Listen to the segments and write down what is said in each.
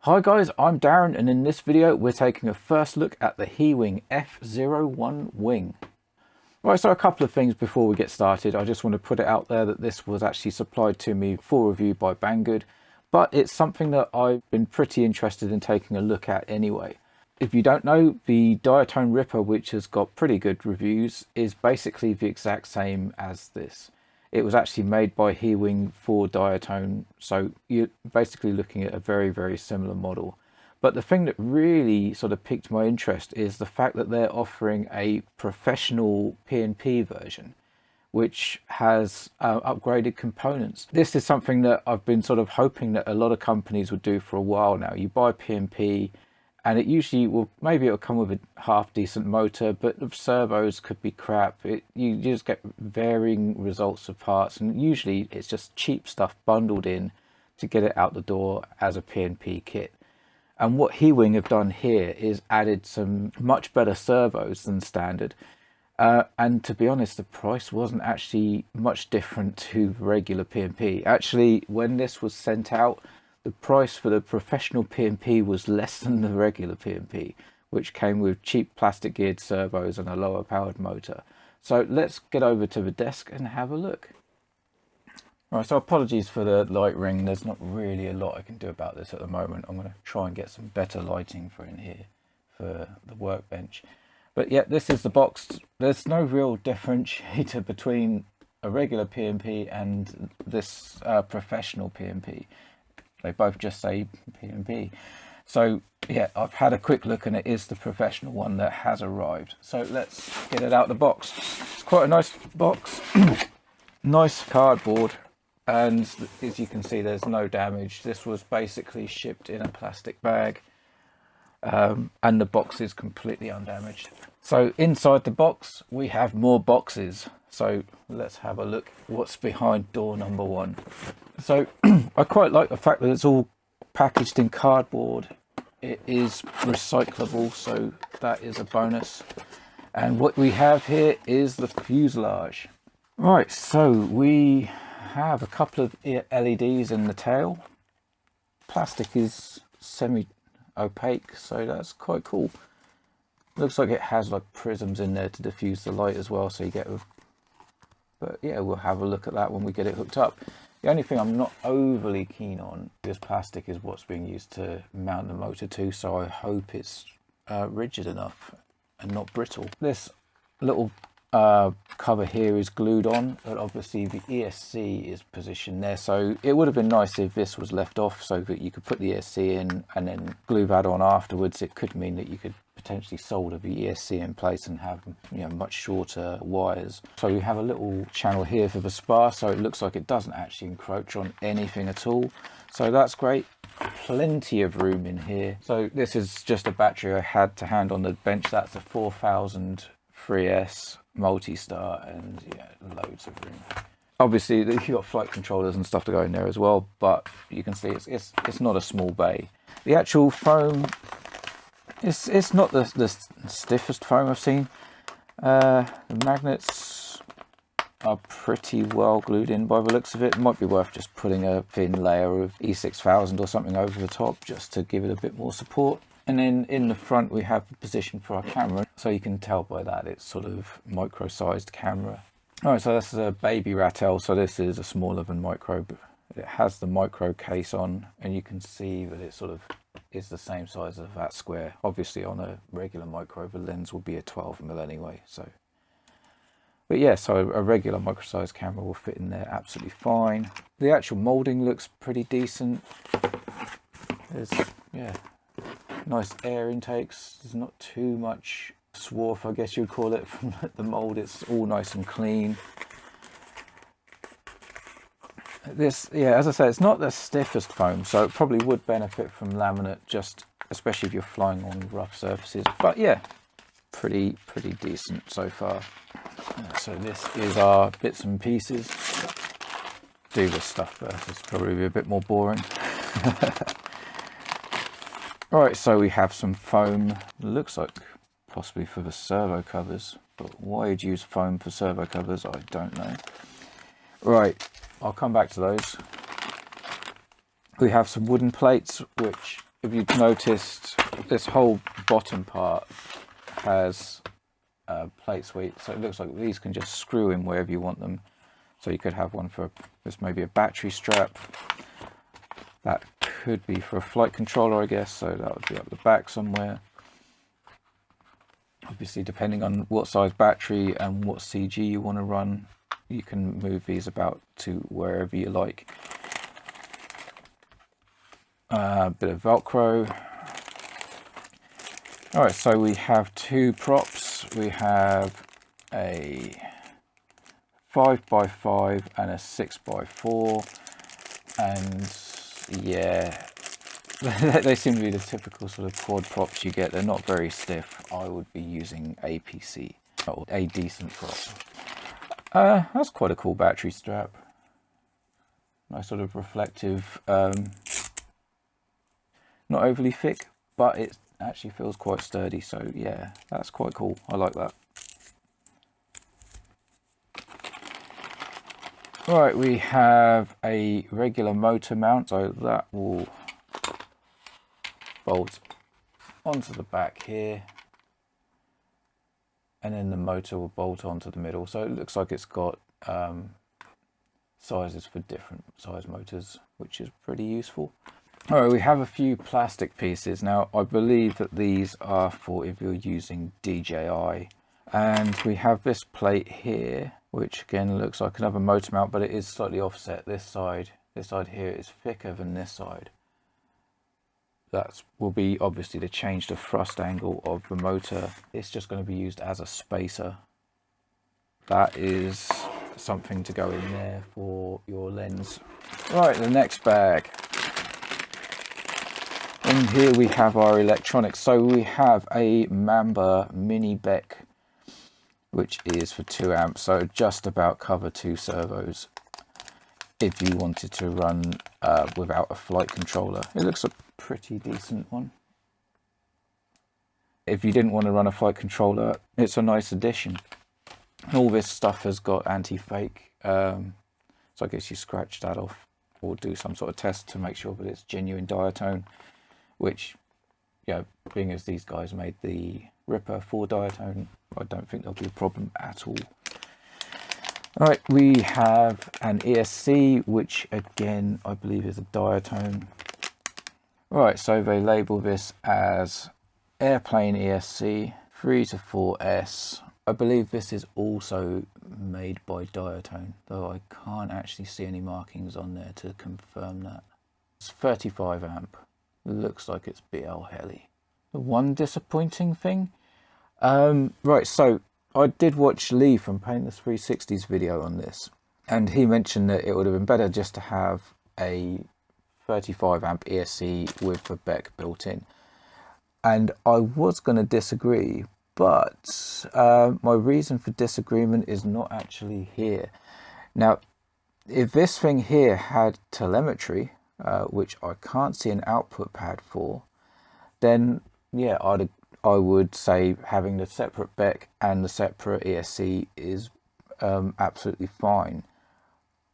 Hi guys, I'm Darren, and in this video we're taking a first look at the HeeWing F-01 wing. Right, so a couple of things before we get started. I just want to put it out there that this was actually supplied to me for review by Banggood, but it's something that I've been pretty interested in taking a look at anyway. If you don't know, the Diatone Ripper, which has got pretty good reviews, is basically the exact same as this. It was actually made by HeeWing for Diatone, so you're basically looking at a very, very similar model. But the thing that really sort of piqued my interest is the fact that they're offering a professional PnP version, which has upgraded components. This is something that I've been sort of hoping that a lot of companies would do for a while now. You buy PnP, and it usually will, maybe it'll come with a half decent motor, but the servos could be crap. You just get varying results of parts, and usually it's just cheap stuff bundled in to get it out the door as a PnP kit. And what HeeWing have done here is added some much better servos than standard. And to be honest, the price wasn't actually much different to regular PnP. Actually, when this was sent out, the price for the professional PnP was less than the regular PnP, which came with cheap plastic geared servos and a lower powered motor. So let's get over to the desk and have a look. Right, so apologies for the light ring. There's not really a lot I can do about this at the moment. I'm going to try and get some better lighting for in here for the workbench. But yeah, this is the box. There's no real differentiator between a regular PnP and this professional PnP. They both just say PnP. So yeah, I've had a quick look and it is the professional one that has arrived. So let's get it out of the box. It's quite a nice box. Nice cardboard, and as you can see, there's no damage. This was basically shipped in a plastic bag, and the box is completely undamaged. So inside the box we have more boxes. So let's have a look what's behind door number one. So I quite like the fact that it's all packaged in cardboard. It is recyclable, so that is a bonus. And what we have here is the fuselage. Right, so we have a couple of LEDs in the tail. Plastic is semi-opaque, so that's quite cool. Looks like it has like prisms in there to diffuse the light as well, so you get a... But yeah, we'll have a look at that when we get it hooked up. The only thing I'm not overly keen on, this plastic is what's being used to mount the motor to, so I hope it's rigid enough and not brittle. This little cover here is glued on, but obviously the ESC is positioned there, so it would have been nice if this was left off so that you could put the ESC in and then glue that on afterwards. It could mean that you could potentially solder the ESC in place and have, you know, much shorter wires. So we have a little channel here for the spar, so it looks like it doesn't actually encroach on anything at all, so that's great. Plenty of room in here. So this is just a battery I had to hand on the bench. That's a 4000 3S multi-star, and yeah, loads of room. Obviously you've got flight controllers and stuff to go in there as well, but you can see it's not a small bay. The actual foam, it's not the stiffest foam I've seen. The magnets are pretty well glued in by the looks of it. It might be worth just putting a thin layer of E6000 or something over the top just to give it a bit more support. And then in the front we have the position for our camera, so you can tell by that it's sort of micro-sized camera. Alright, so this is a baby Ratel, so this is a smaller than micro, but it has the micro case on, and you can see that it sort of is the same size as that square. Obviously on a regular micro the lens will be a 12mm anyway, so. But yeah, so a regular micro-sized camera will fit in there absolutely fine. The actual moulding looks pretty decent. There's, yeah, nice air intakes. There's not too much swarf, I guess you'd call it, from the mould. It's all nice and clean. This, yeah, as I say, it's not the stiffest foam, so it probably would benefit from laminate, just especially if you're flying on rough surfaces. But yeah, pretty decent so far. So this is our bits and pieces. Do this stuff first, it's probably a bit more boring. Right, so we have some foam. Looks like possibly for the servo covers, but why you'd use foam for servo covers, I don't know. Right, I'll come back to those. We have some wooden plates, which if you've noticed, this whole bottom part has a plate sweep, so it looks like these can just screw in wherever you want them. So you could have one for this, maybe a battery strap. That could be for a flight controller, I guess, so that would be up the back somewhere. Obviously, depending on what size battery and what CG you want to run, you can move these about to wherever you like. A bit of Velcro. Alright, so we have two props. We have a 5x5 and a 6x4, and yeah, they seem to be the typical sort of quad props you get. They're not very stiff. I would be using APC, or a decent prop. That's quite a cool battery strap. Nice sort of reflective, not overly thick, but it actually feels quite sturdy, so yeah, that's quite cool. I like that. Right, we have a regular motor mount, so that will bolt onto the back here, and then the motor will bolt onto the middle. So it looks like it's got sizes for different size motors, which is pretty useful. All right, we have a few plastic pieces. Now, I believe that these are for if you're using DJI. And we have this plate here, which again looks like another motor mount, but it is slightly offset. This side here is thicker than this side. That will be obviously to change the thrust angle of the motor. It's just going to be used as a spacer. That is something to go in there for your lens. Right, the next bag. And here we have our electronics. So we have a Mamba mini BEC, which is for 2 amps, so just about cover 2 servos if you wanted to run without a flight controller. It looks a pretty decent one. If you didn't want to run a flight controller, it's a nice addition. All this stuff has got anti-fake, so I guess you scratch that off or do some sort of test to make sure that it's genuine Diatone, which, yeah, being as these guys made the Ripper for Diatone, I don't think there'll be a problem at all. All right, we have an ESC, which again, I believe is a Diatone. All right, so they label this as Airplane ESC 3 to 4S. I believe this is also made by Diatone, though I can't actually see any markings on there to confirm that. It's 35 amp. Looks like it's BL Heli. The one disappointing thing, right, so I did watch Lee from Paintless 360's video on this, and he mentioned that it would have been better just to have a 35 amp ESC with the BEC built in. And I was going to disagree, but my reason for disagreement is not actually here. Now, if this thing here had telemetry, which I can't see an output pad for, then yeah, I would say having the separate BEC and the separate ESC is absolutely fine.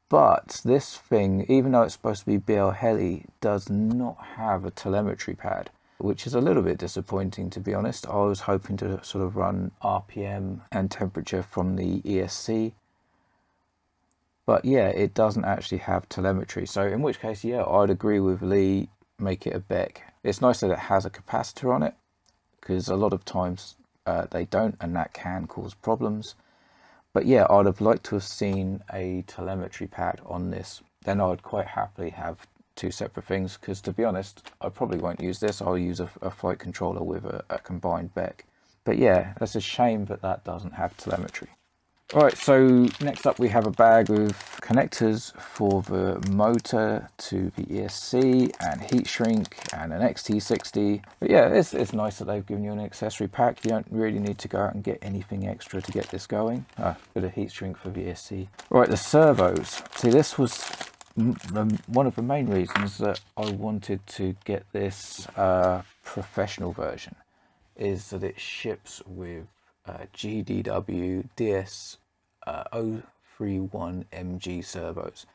But this thing, even though it's supposed to be BL Heli, does not have a telemetry pad, which is a little bit disappointing, to be honest. I was hoping to sort of run RPM and temperature from the ESC. But yeah, it doesn't actually have telemetry. So in which case, yeah, I'd agree with Lee, make it a BEC. It's nice that it has a capacitor on it, because a lot of times they don't, and that can cause problems. But yeah, I'd have liked to have seen a telemetry pad on this. Then I'd quite happily have 2 separate things, because to be honest, I probably won't use this. I'll use a flight controller with a combined BEC. But yeah, that's a shame that that doesn't have telemetry. All right, so next up we have a bag of connectors for the motor to the ESC and heat shrink and an XT60. But yeah, it's nice that they've given you an accessory pack. You don't really need to go out and get anything extra to get this going. Bit of heat shrink for the ESC. All right, the servos. See, this was one of the main reasons that I wanted to get this professional version, is that it ships with GDW DS 031 MG servos.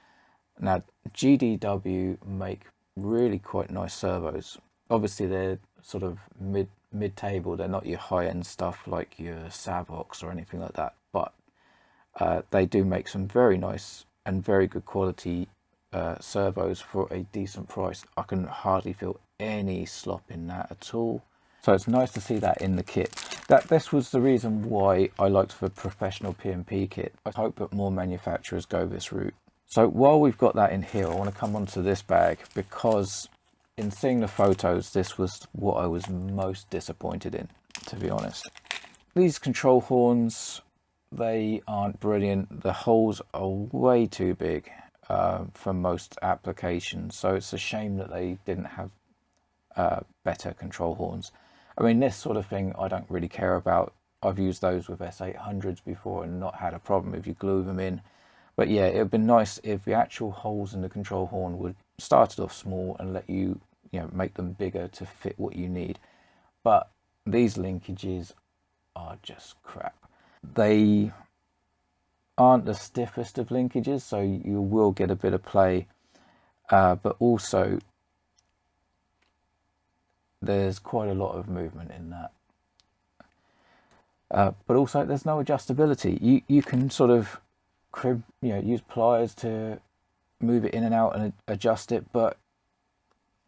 Now, GDW make really quite nice servos. Obviously they're sort of mid-table, they're not your high-end stuff like your servos or anything like that, but they do make some very nice and very good quality servos for a decent price. I can hardly feel any slop in that at all. So it's nice to see that in the kit. This was the reason why I liked the Professional PnP kit. I hope that more manufacturers go this route. So while we've got that in here, I want to come onto this bag, because in seeing the photos, this was what I was most disappointed in, to be honest. These control horns, they aren't brilliant. The holes are way too big for most applications, so it's a shame that they didn't have better control horns. I mean, this sort of thing I don't really care about. I've used those with S800s before and not had a problem if you glue them in. But yeah, it would be nice if the actual holes in the control horn would started off small and let you, make them bigger to fit what you need. But these linkages are just crap. They aren't the stiffest of linkages, so you will get a bit of play, but also there's quite a lot of movement in that. But also there's no adjustability. You can sort of use pliers to move it in and out and adjust it, but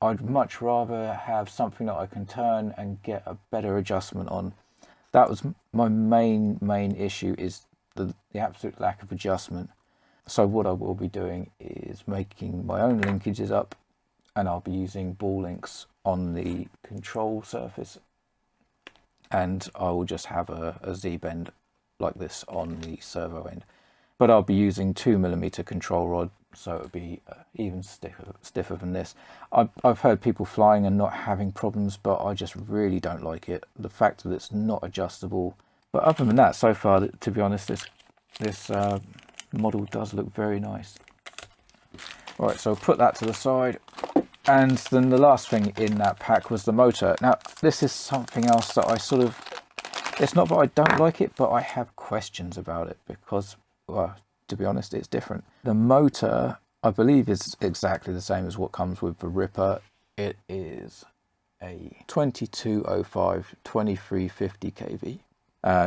I'd much rather have something that I can turn and get a better adjustment on. That was my main issue, is the absolute lack of adjustment. So what I will be doing is making my own linkages up, and I'll be using ball links on the control surface, and I will just have a Z-bend like this on the servo end. But I'll be using 2mm control rod, so it'll be even stiffer than this. I've heard people flying and not having problems, but I just really don't like it. The fact that it's not adjustable. But other than that, so far, to be honest, this model does look very nice. All right, so put that to the side. And then the last thing in that pack was the motor. Now, this is something else that it's not that I don't like it, but I have questions about it, because, well, to be honest, it's different. The motor, I believe, is exactly the same as what comes with the Ripper. It is a 2205 2350 kV.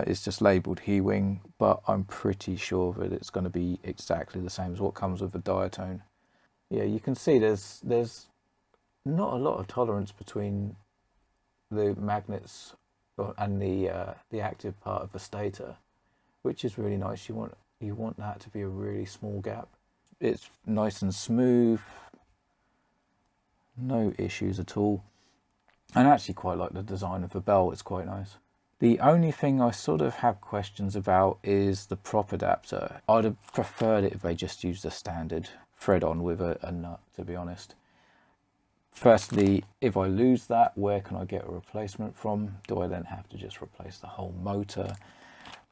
It's just labelled HeeWing, but I'm pretty sure that it's going to be exactly the same as what comes with the Diatone. Yeah, you can see there's not a lot of tolerance between the magnets and the active part of the stator, which is really nice. You want that to be a really small gap. It's nice and smooth, no issues at all. And I actually quite like the design of the bell, it's quite nice. The only thing I sort of have questions about is the prop adapter. I'd have preferred it if they just used a standard thread on with a nut, to be honest. Firstly, if I lose that, where can I get a replacement from? Do I then have to just replace the whole motor?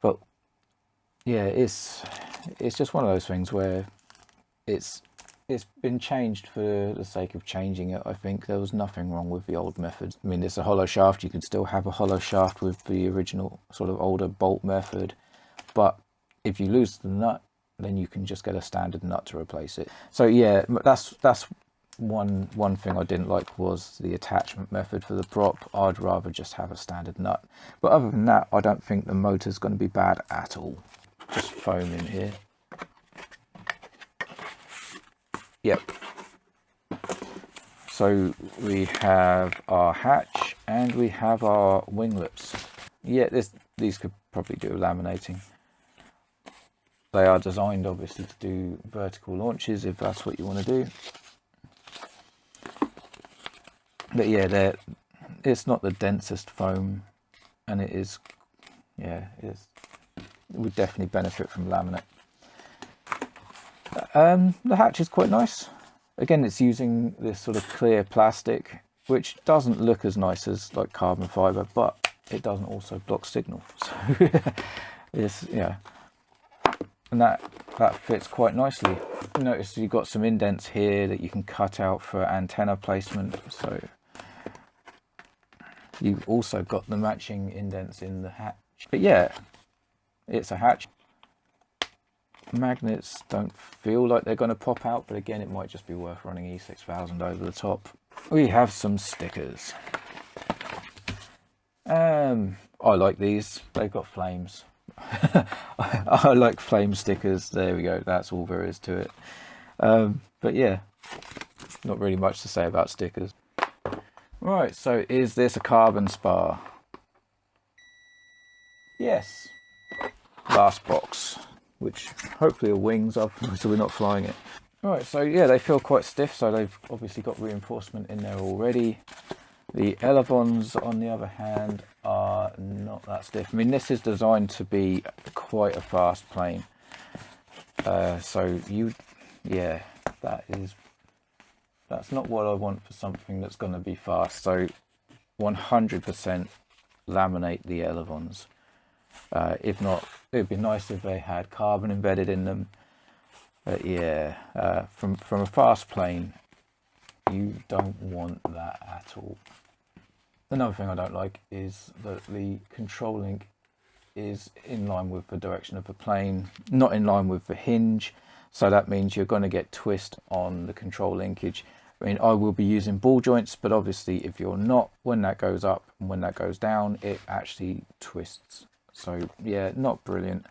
But yeah, it's just one of those things where it's been changed for the sake of changing it. I think there was nothing wrong with the old method. I mean, it's a hollow shaft. You could still have a hollow shaft with the original sort of older bolt method. But if you lose the nut, then you can just get a standard nut to replace it. So yeah, that's one thing I didn't like, was the attachment method for the prop. I'd rather just have a standard nut. But other than that, I don't think the motor's going to be bad at all. Just foam in here. Yep. So we have our hatch and we have our winglets. Yeah, these could probably do laminating. They are designed obviously to do vertical launches if that's what you want to do. But yeah, it's not the densest foam, and it would definitely benefit from laminate. The hatch is quite nice. Again, it's using this sort of clear plastic, which doesn't look as nice as like carbon fiber, but it doesn't also block signal. So it's, yeah, and that fits quite nicely. Notice you've got some indents here that you can cut out for antenna placement. So you've also got the matching indents in the hatch. But yeah, it's a hatch. Magnets don't feel like they're going to pop out, but again, it might just be worth running E6000 over the top. we have some stickers. I like these, they've got flames. I like flame stickers. There we go, that's all there is to it. But yeah, not really much to say about stickers. Right, so is this a carbon spar? Yes. Last box, which hopefully are wings of, so we're not flying it. Right, so yeah, they feel quite stiff, so they've obviously got reinforcement in there already. The elevons, on the other hand, are not that stiff. I mean, this is designed to be quite a fast plane. So yeah, that's not what I want for something that's going to be fast. So 100% laminate the elevons. If not, it'd be nice if they had carbon embedded in them. But yeah, from a fast plane, you don't want that at all. Another thing I don't like is that the control link is in line with the direction of the plane, not in line with the hinge. So that means you're going to get twist on the control linkage. I mean, I will be using ball joints, but obviously if you're not, when that goes up and when that goes down, it actually twists. So yeah, not brilliant.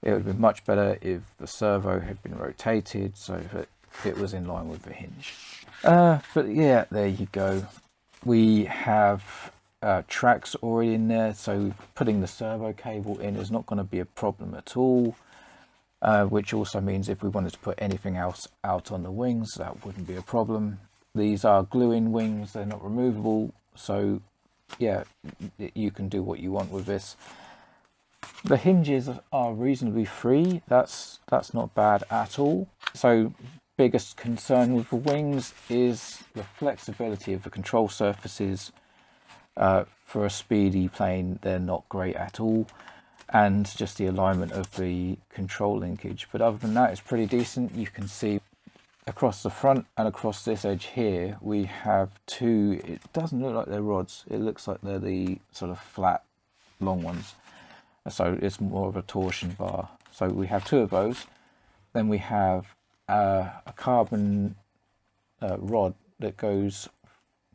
It would have been much better if the servo had been rotated so that it was in line with the hinge. But yeah, there you go. We have tracks already in there, so putting the servo cable in is not going to be a problem at all. Which also means if we wanted to put anything else out on the wings, that wouldn't be a problem. These are glue-in wings, they're not removable, so yeah, you can do what you want with this. The hinges are reasonably free, that's not bad at all. So biggest concern with the wings is the flexibility of the control surfaces. For a speedy plane, they're not great at all, and just the alignment of the control linkage. But other than that, it's pretty decent. You can see across the front and across this edge here, we have two, it doesn't look like they're rods, it looks like they're the sort of flat long ones, so it's more of a torsion bar. So we have two of those. Then we have a carbon rod that goes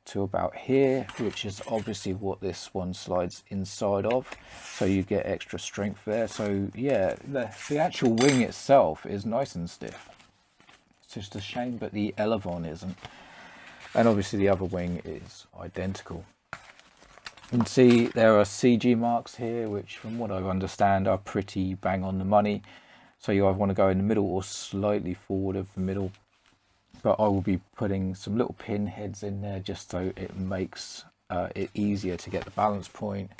to about here, which is obviously what this one slides inside of, so you get extra strength there. So yeah, the actual wing itself is nice and stiff. It's just a shame that the elevon isn't, and obviously the other wing is identical. You can see there are CG marks here, which from what I understand are pretty bang on the money. So you either want to go in the middle or slightly forward of the middle. But I will be putting some little pin heads in there just so it makes it easier to get the balance point.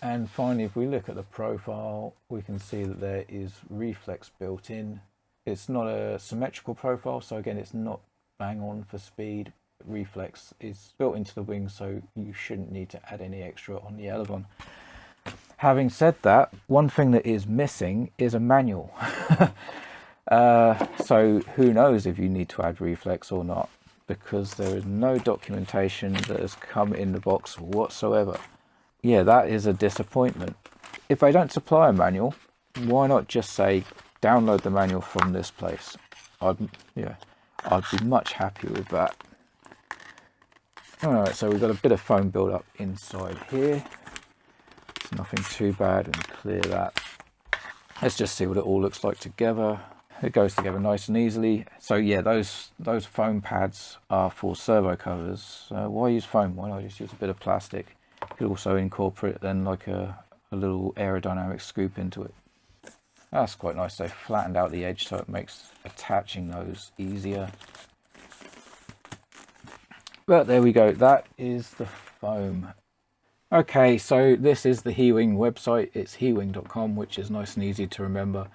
And finally, if we look at the profile, we can see that there is reflex built in. It's not a symmetrical profile, so again, it's not bang on for speed. Reflex is built into the wing, so you shouldn't need to add any extra on the elevon. Having said that, one thing that is missing is a manual. So who knows if you need to add reflex or not, because there is no documentation that has come in the box whatsoever. Yeah, that is a disappointment. If they don't supply a manual, why not just say download the manual from this place? I'd be much happier with that. Alright, so we've got a bit of foam build up inside here. It's nothing too bad, and clear that. Let's just see what it all looks like together. It goes together nice and easily. So yeah, those foam pads are for servo covers. Why use foam? Why not just use a bit of plastic? You could also incorporate then like a little aerodynamic scoop into it. That's quite nice. They flattened out the edge so it makes attaching those easier. But there we go, that is the foam. Okay, so this is the HeeWing website. It's heewing.com, which is nice and easy to remember.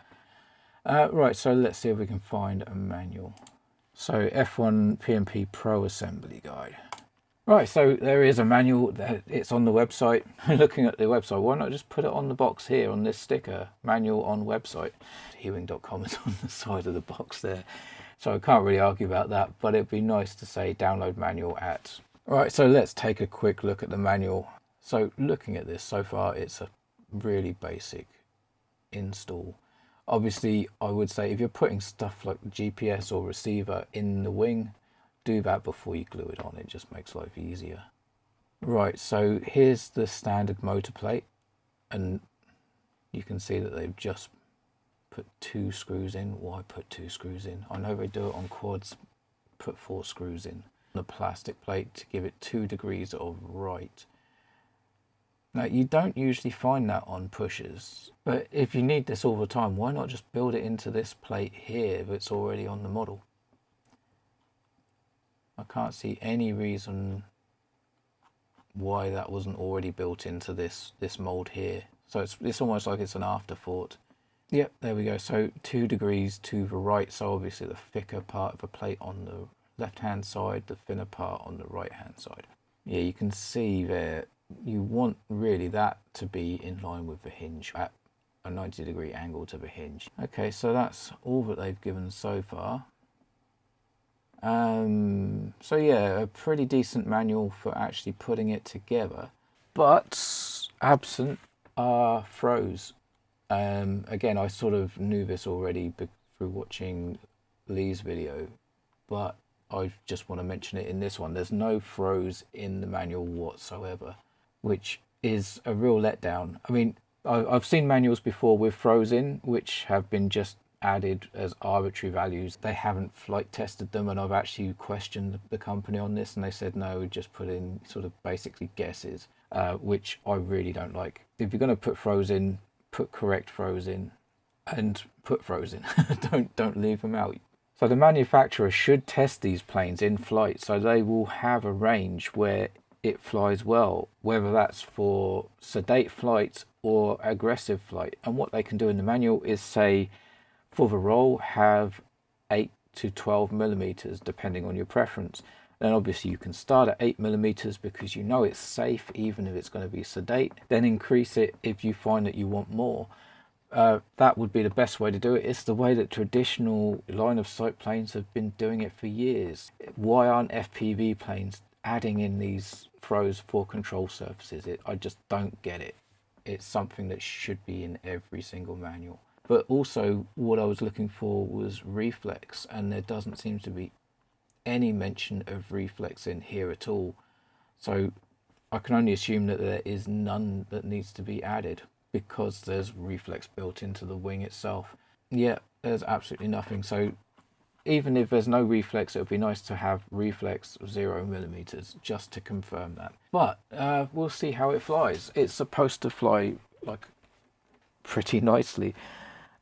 Right, so let's see if we can find a manual. So F1 PnP Pro Assembly Guide. Right, so there is a manual, it's on the website. Looking at the website, why not just put it on the box here on this sticker, manual on website. HeeWing.com is on the side of the box there. So I can't really argue about that, but it'd be nice to say download manual at. Right, so let's take a quick look at the manual. So looking at this so far, it's a really basic install. Obviously, I would say if you're putting stuff like GPS or receiver in the wing, do that before you glue it on. It just makes life easier. Right, so here's the standard motor plate, and you can see that they've just put 2 screws in. Why put 2 screws in? I know they do it on quads, put 4 screws in the plastic plate to give it 2 degrees of right. Now, you don't usually find that on pushers, but if you need this all the time, why not just build it into this plate here that's already on the model? I can't see any reason why that wasn't already built into this mold here. So it's almost like it's an afterthought. Yep, there we go. So 2 degrees to the right. So obviously the thicker part of the plate on the left hand side, the thinner part on the right hand side. Yeah, you can see there, you want really that to be in line with the hinge at a 90-degree angle to the hinge. Okay, so that's all that they've given so far. So yeah, a pretty decent manual for actually putting it together, but absent are throws. Again, I sort of knew this already through watching Lee's video, but I just want to mention it in this one. There's no throws in the manual whatsoever, which is a real letdown. I mean, I've seen manuals before with throws in, which have been just added as arbitrary values. They haven't flight tested them, and I've actually questioned the company on this, and they said no, just put in sort of basically guesses, which I really don't like. If you're going to put throws in, put correct throws in, and put throws in. don't leave them out. So the manufacturer should test these planes in flight, so they will have a range where it flies well, whether that's for sedate flight or aggressive flight. And what they can do in the manual is say, for the roll, have 8 to 12 millimeters, depending on your preference. Then obviously you can start at 8 millimeters because you know it's safe, even if it's going to be sedate. Then increase it if you find that you want more. That would be the best way to do it. It's the way that traditional line of sight planes have been doing it for years. Why aren't FPV planes adding in these throws for control surfaces? I just don't get it. It's something that should be in every single manual. But also what I was looking for was reflex, and there doesn't seem to be any mention of reflex in here at all. So I can only assume that there is none that needs to be added, because there's reflex built into the wing itself. Yeah, there's absolutely nothing. So even if there's no reflex, it would be nice to have reflex 0 millimeters just to confirm that. But we'll see how it flies. It's supposed to fly like pretty nicely.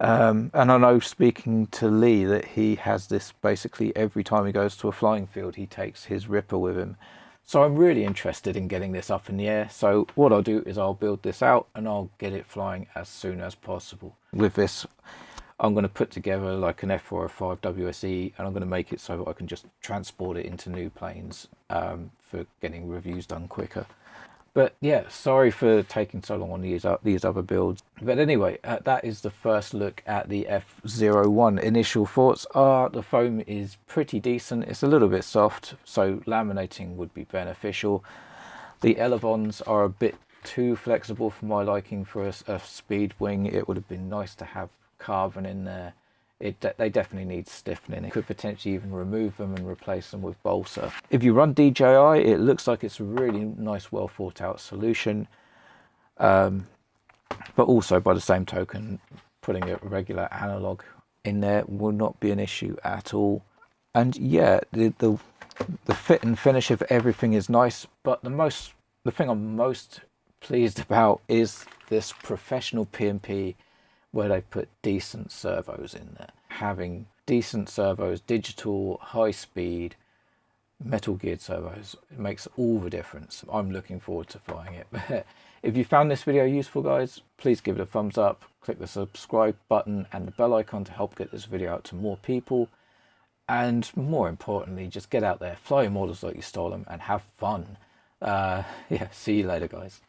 And I know, speaking to Lee, that he has this basically every time he goes to a flying field, he takes his Ripper with him. So I'm really interested in getting this up in the air. So what I'll do is I'll build this out and I'll get it flying as soon as possible. With this, I'm going to put together like an F-01 WSE, and I'm going to make it so that I can just transport it into new planes for getting reviews done quicker. But yeah, sorry for taking so long on these other builds. But anyway, that is the first look at the F-01. Initial thoughts are the foam is pretty decent. It's a little bit soft, so laminating would be beneficial. The elevons are a bit too flexible for my liking for a speed wing. It would have been nice to have carbon in there. They definitely need stiffening. It could potentially even remove them and replace them with balsa. If you run DJI, it looks like it's a really nice, well thought out solution. But also, by the same token, putting a regular analog in there will not be an issue at all. And yeah, the fit and finish of everything is nice. But the thing I'm most pleased about is this Professional PnP, where they put decent servos in there. Having decent servos, digital, high speed, metal geared servos, it makes all the difference. I'm looking forward to flying it. If you found this video useful, guys, please give it a thumbs up, click the subscribe button and the bell icon to help get this video out to more people. And more importantly, just get out there, fly your models like you stole them, and have fun. Yeah, see you later, guys.